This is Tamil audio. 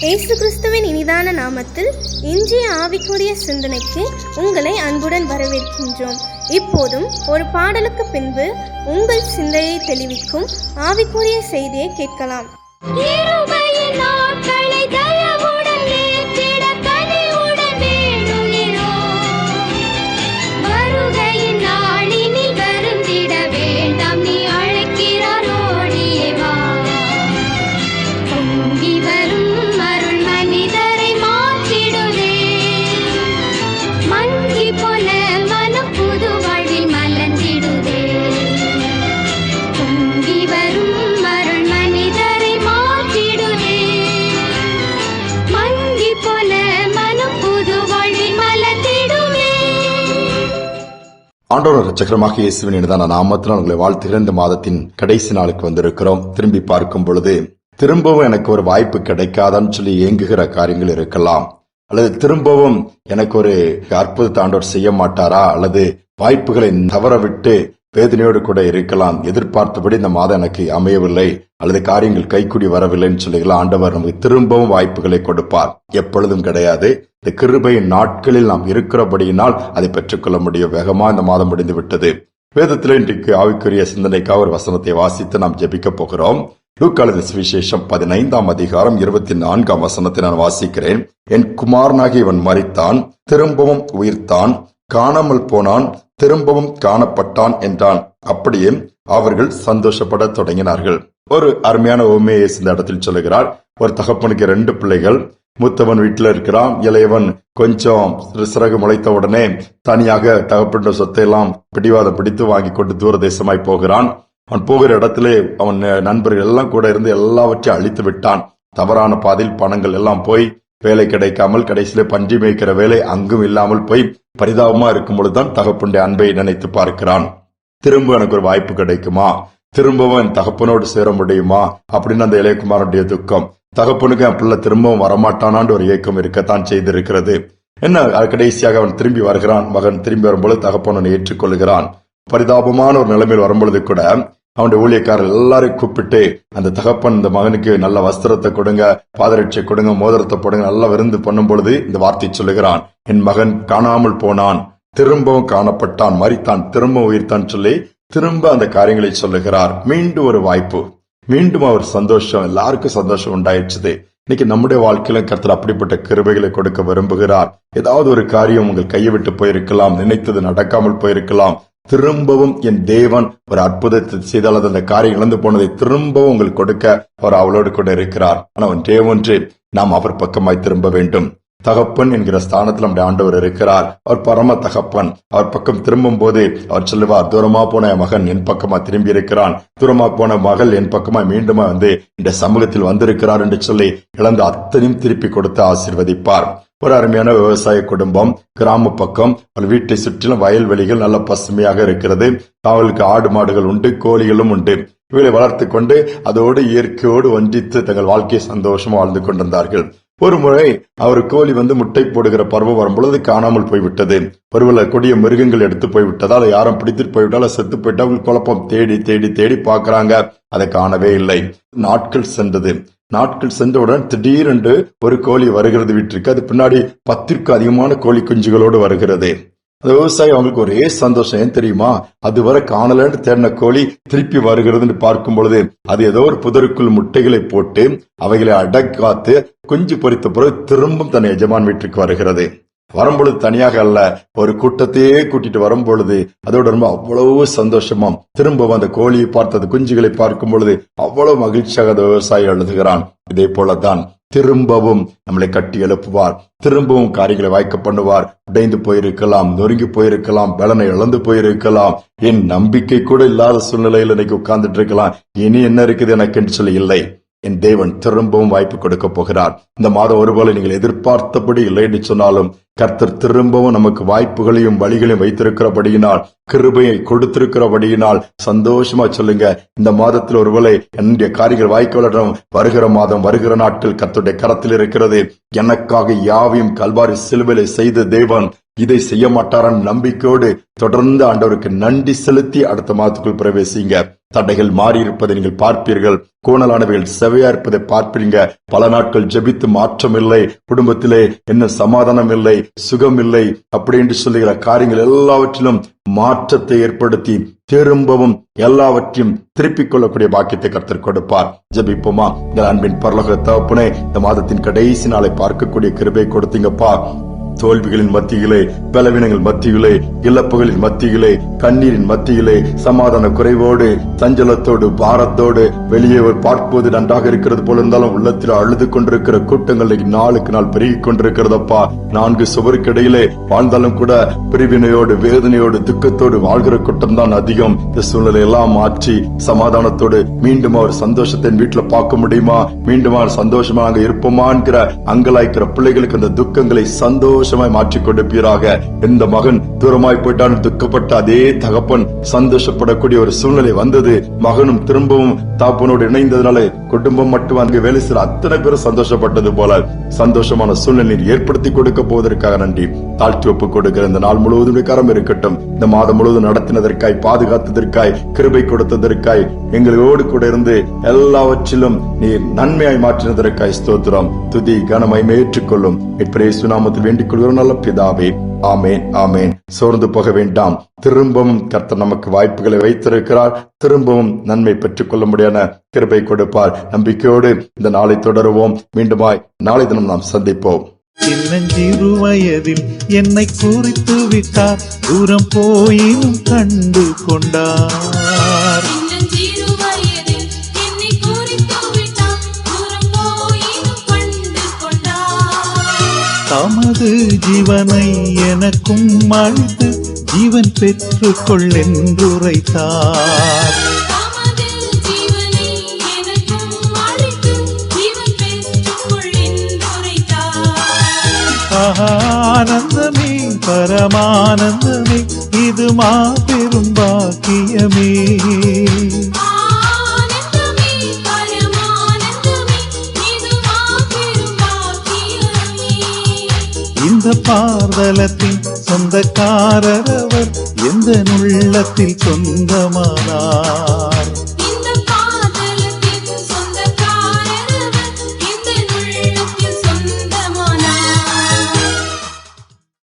இயேசு கிறிஸ்துவின் இனிதான நாமத்தில் இன்றைய ஆவிக்குரிய சிந்தனைக்கு உங்களை அன்புடன் வரவேற்கின்றோம். இப்போதும் ஒரு பாடலுக்கு பின்பு உங்கள் சிந்தையை தெளிவிக்கும் ஆவிக்குரிய செய்தியை கேட்கலாம். ஆண்டவர் இரட்சகருமாகிய இயேசுவின் இனிதான நாமத்தினால் உங்களை வாழ்த்துகிற இந்த மாதத்தின் கடைசி நாளுக்கு வந்திருக்கிறோம். திரும்பி பார்க்கும் பொழுது திரும்பவும் எனக்கு ஒரு வாய்ப்பு கிடைக்காதான்னு சொல்லி ஏங்குகிற காரியங்கள் இருக்கலாம், அல்லது திரும்பவும் எனக்கு ஒரு அற்புதத்தை ஆண்டவர் செய்ய மாட்டாரா, அல்லது வாய்ப்புகளை தவற விட்டு வேதனையோடு கூட இருக்கலாம். எதிர்பார்த்தபடி இந்த மாதம் எனக்கு அமையவில்லை, அல்லது காரியங்கள் கைக்கூடி வரவில்லைன்னு சொல்லிக்கலாம். ஆண்டவர் நமக்கு திரும்பவும் வாய்ப்புகளை கொடுப்பார், எப்பொழுதும் கிடையாது. இந்த கிருபையின் நாட்களில் நாம் இருக்கிறபடியினால் அதை பெற்றுக்கொள்ள முடியும். வேகமா இந்த மாதம் முடிந்து விட்டது. வேதத்தில் இன்றைக்கு ஆவிக்குரிய சிந்தனைக்காக ஒரு வசனத்தை வாசித்து நாம் ஜெபிக்க போகிறோம். லூக்கா எழுதின சுவிசேஷம் 15ஆம் அதிகாரம் 24ஆம் வசனத்தை நான் வாசிக்கிறேன். என் குமாரனாகி இவன் மரித்தான், திரும்பவும் உயிர்த்தான், காணாமல் போனான், திரும்பவும் காணப்பட்டான் என்றான். அப்படியே அவர்கள் சந்தோஷப்பட தொடங்கினார்கள். ஒரு அருமையான உவமையை இந்த இடத்தில் சொல்லுகிறார். ஒரு தகப்பனுக்கு 2 பிள்ளைகள். மூத்தவன் வீட்டில் இருக்கிறான், இளையவன் கொஞ்சம் சிறகு முளைத்த உடனே தனியாக தகப்பன சொத்தை எல்லாம் பிடிவாதம் பிடித்து வாங்கி கொண்டு தூர தேசமாய் போகிறான். அவன் போகிற இடத்திலே அவன் நண்பர்கள் எல்லாம் கூட இருந்து எல்லாவற்றையும் அழித்து விட்டான். தவறான பாதையில் பணங்கள் எல்லாம் போய் வேலை கிடைக்காமல் கடைசியில பன்றி மேய்க்கிற வேலை அங்கும் இல்லாமல் போய் பரிதாபமா இருக்கும் பொழுதுதான் தகப்பனுடைய அன்பை நினைத்து பார்க்கிறான். திரும்ப எனக்கு ஒரு வாய்ப்பு கிடைக்குமா, திரும்பவும் என் தகப்பனோடு சேர முடியுமா அப்படின்னு அந்த இளையகுமாரனுடைய துக்கம். தகப்பனுக்கு என் பிள்ளை திரும்பவும் வரமாட்டானான்னு ஒரு ஏக்கம் இருக்கத்தான் செய்திருக்கிறது. என்ன கடைசியாக அவன் திரும்பி வருகிறான். மகன் திரும்பி வரும்பொழுது தகப்பனை ஏற்றுக்கொள்கிறான். பரிதாபமான ஒரு நிலைமையில் வரும்பொழுது கூட அவனுடைய ஊழியக்காரர் எல்லாரையும் கூப்பிட்டு அந்த தகப்பன் இந்த மகனுக்கு நல்ல வஸ்திரத்தை கொடுங்க, பாதரட்சை கொடுங்க, மோதிரத்தை போடுங்க, நல்லா விருந்து பண்ணும் பொழுது இந்த வார்த்தை சொல்லுகிறான், என் மகன் காணாமல் போனான், திரும்பவும் காணப்பட்டான், மரித்தான், திரும்ப உயிர்த்தான் சொல்லி திரும்ப அந்த காரியங்களை சொல்லுகிறார். மீண்டும் ஒரு வாய்ப்பு, மீண்டும் அவர் சந்தோஷம், எல்லாருக்கும் சந்தோஷம் உண்டாயிடுச்சு. இன்னைக்கு நம்முடைய வாழ்க்கையில கர்த்தர் அப்படிப்பட்ட கிருபைகளை கொடுக்க விரும்புகிறார். ஏதாவது ஒரு காரியம் உங்கள் கையை விட்டு போயிருக்கலாம், நினைத்தது நடக்காமல் போயிருக்கலாம். திரும்பவும் என் தேவன் ஒரு அற்புதத்தை செய்தால் அந்த காரியம் இழந்து போனதை திரும்பவும் உங்களுக்கு கொடுக்க அவர் அவளோடு கூட இருக்கிறார். ஆனால் ஒன்று நாம் அவர் பக்கமாய் திரும்ப வேண்டும். தகப்பன் என்கிற ஸ்தானத்தில் நம்முடைய ஆண்டவர் இருக்கிறார். அவர் பரம தகப்பன். அவர் பக்கம் திரும்பும் போது அவர் சொல்லுவார், தூரமா போன மகன் என் பக்கமா திரும்பி இருக்கிறான், தூரமா போன மகள் என் பக்கமா மீண்டுமா வந்து இந்த சமூகத்தில் வந்திருக்கிறார் என்று சொல்லி இழந்து அத்தனையும் திருப்பி கொடுத்து ஆசீர்வதிப்பார். ஒரு அருமையான விவசாய குடும்பம், கிராம பக்கம், வீட்டை சுற்றிலும் வயல்வெளிகள் நல்ல பசுமையாக இருக்கிறது. அவளுக்கு ஆடு மாடுகள் உண்டு, கோழிகளும் உண்டு. இவளை வளர்த்து கொண்டு அதோடு இயற்கையோடு ஒன்றித்து தங்கள் வாழ்க்கையை சந்தோஷமா வாழ்ந்து கொண்டிருந்தார்கள். ஒரு முறை அவர் கோழி முட்டை போடுகிற பருவம் வரும்பொழுது காணாமல் போய்விட்டது. ஒருவேளை கொடிய மிருகங்கள் எடுத்து போய்விட்டதால், யாரும் பிடித்துட்டு போய்விட்டாலும் செத்து போயிட்டா குழப்பம். தேடி தேடி தேடி பாக்குறாங்க, அதை காணவே இல்லை. நாட்கள் சென்றது. நாட்கள் சென்றவுடன் திடீரென்று ஒரு கோழி வருகிறது வீட்டிற்கு. அது பின்னாடி 10க்கும் அதிகமான கோழி குஞ்சுகளோடு வருகிறது. அந்த விவசாயி அவங்களுக்கு ஒரே சந்தோஷம். ஏன் தெரியுமா, அதுவரை காணலன்னு தேடின கோழி திருப்பி வருகிறதுன்னு பார்க்கும் பொழுது அது ஏதோ ஒரு புதருக்குள் முட்டைகளை போட்டு அவைகளை அடக்காத்து குஞ்சு பொறித்த பிறகு திரும்பவும் தன் எஜமான் வீட்டுக்கு வருகிறது. வரும்பொழுது தனியாக அல்ல, ஒரு கூட்டத்தையே கூட்டிட்டு வரும்பொழுது அதோட ரொம்ப அவ்வளவு சந்தோஷமா திரும்ப அந்த கோழியை பார்த்து அந்த குஞ்சுகளை பார்க்கும் பொழுது அவ்வளவு மகிழ்ச்சியாக அந்த விவசாயி எழுதுகிறான். இதே போலதான் திரும்பவும் நம்மளை கட்டி எழுப்புவார். திரும்பவும் காரியங்களை வாய்க்க பண்ணுவார். உடைந்து போயிருக்கலாம், நொறுங்கி போயிருக்கலாம், பலனை இழந்து போயிருக்கலாம், என் நம்பிக்கை கூட இல்லாத சூழ்நிலையில் இன்னைக்கு உட்கார்ந்துட்டு இருக்கலாம். இனி என்ன இருக்குது எனக்கு என்று சொல்லி இல்லை. என் தேவன் திரும்பவும் வாய்ப்பு கொடுக்க போகிறார். இந்த மாதம் ஒருவேளை நீங்கள் எதிர்பார்த்தபடி இல்லை என்று சொன்னாலும் கர்த்தர் திரும்பவும் நமக்கு வாய்ப்புகளையும் வழிகளையும் வைத்திருக்கிறபடியினால், கிருபையை கொடுத்திருக்கிறபடியினால் சந்தோஷமா சொல்லுங்க. இந்த மாதத்தில் ஒருவேளை என்னுடைய காரியங்கள் வாய்க்கொள்ளட்டும். வருகிற மாதம், வருகிற நாட்கள் கர்த்தருடைய கரத்தில் இருக்கிறது. எனக்காக யாவையும் கல்வாரி சிலுவையிலே செய்த தேவன் இதை செய்ய மாட்டாரான் நம்பிக்கையோடு தொடர்ந்து ஆண்டவருக்கு நன்றி செலுத்தி அடுத்த மாதத்துக்குள் பிரவேசிங்க. தடைகள் மாறி இருப்பதை நீங்கள் பார்ப்பீர்கள். கோணலானவைகள் செவையா இருப்பதை பார்ப்பீங்க. பல நாட்கள் ஜெபித்து மாற்றம் இல்லை, குடும்பத்திலே என்ன சமாதானம் இல்லை, சுகம் இல்லை அப்படி என்று சொல்லுகிற காரியங்கள் எல்லாவற்றிலும் மாற்றத்தை ஏற்படுத்தி திரும்பவும் எல்லாவற்றையும் திருப்பிக் கொள்ளக்கூடிய பாக்கியத்தை கர்த்தர் கொடுப்பார். ஜெபிப்போமா? இந்த அன்பின் பரலோக தகப்பனே, இந்த மாதத்தின் கடைசி நாளை பார்க்கக்கூடிய கிருபை கொடுத்தீங்கப்பா. தோல்விகளின் மத்தியிலே, பலவீனங்கள் மத்தியிலே, இழப்புகளின் மத்தியிலே, கண்ணீரின் மத்தியிலே, சமாதான குறைவோடு, சஞ்சலத்தோடு, பாரத்தோடு வெளியே பார்ப்பது நன்றாக இருக்கிறது போல இருந்தாலும் உள்ளத்தில் அழுது கொண்டிருக்கிற கூட்டங்கள் நாளுக்கு நாள் பெருகிக் கொண்டிருக்கிறதப்பா. 4 சுவருக்கு இடையிலே வாழ்ந்தாலும் கூட பிரிவினையோடு, வேதனையோடு, துக்கத்தோடு வாழ்கிற கூட்டம் தான் அதிகம். இந்த சூழ்நிலை எல்லாம் மாற்றி சமாதானத்தோடு மீண்டும் அவர் சந்தோஷத்தை வீட்டுல பார்க்க முடியுமா, மீண்டும் அவர் சந்தோஷமா அங்க இருப்போமா என்கிற அங்கலாய்க்கிற பிள்ளைகளுக்கு அந்த துக்கங்களை சந்தோஷமாய் மாற்றிக் கொடுப்பீராக. எந்த மகன் தூரமாய் போயிட்டான் துக்கப்பட்ட அதே தகப்பன் சந்தோஷப்படக்கூடிய ஒரு சூழ்நிலை வந்தது. மகனும் திரும்பவும் தாப்பனோடு இணைந்ததுனால குடும்பம் மட்டும் அங்கு வேலை செய்ய அத்தனை பேரும் சந்தோஷப்பட்டது போல சந்தோஷமான சூழ்நிலை ஏற்படுத்தி கொடுக்க போவதற்காக நன்றி. தாழ்த்தி ஒப்புக் கொடுக்கிற இந்த நாள் முழுவதும் கரம் இருக்கட்டும். இந்த மாதம் முழுவதும் நடத்தினதற்காய், பாதுகாத்ததற்காய், கிருபை கொடுத்ததற்காய், எங்களோடு கூட இருந்து எல்லாவற்றிலும் நீர் நன்மையாய் மாற்றினதற்காய் ஸ்தோத்திரம். துதி கனமகிமை ஏற்றுக்கொள்ளும். இயேசு நாமத்தில் வேண்டிக் கொள்கிறோம் நல்ல பிதாவே. ஆமேன், ஆமேன். சோர்ந்து போக வேண்டாம். திரும்பவும் கர்த்தர் நமக்கு வாய்ப்புகளை வைத்திருக்கிறார். திரும்பவும் நன்மை பெற்றுக் கொள்ள முடியான கிருபை கொடுப்பார். நம்பிக்கையோடு இந்த நாளை தொடருவோம். மீண்டுமாய் நாளை தினம் நாம் சந்திப்போம். சின்னஞ்சிறு வயதில் என்னை குறித்து விட்டார், தூரம் போயினும் கண்டு கொண்டார். தமது ஜீவனை எனக்கும் அளித்து ஜீவன் பெற்றுக் கொள்ளென்றுரைத்தார். ஆனந்தமே, பரமானந்தமே, இது மாபெரும் பாக்கியமே. இந்த பார்தலத்தின் சொந்தக்காரர் அவர், எந்த உள்ளத்தில் சொந்தமானார்.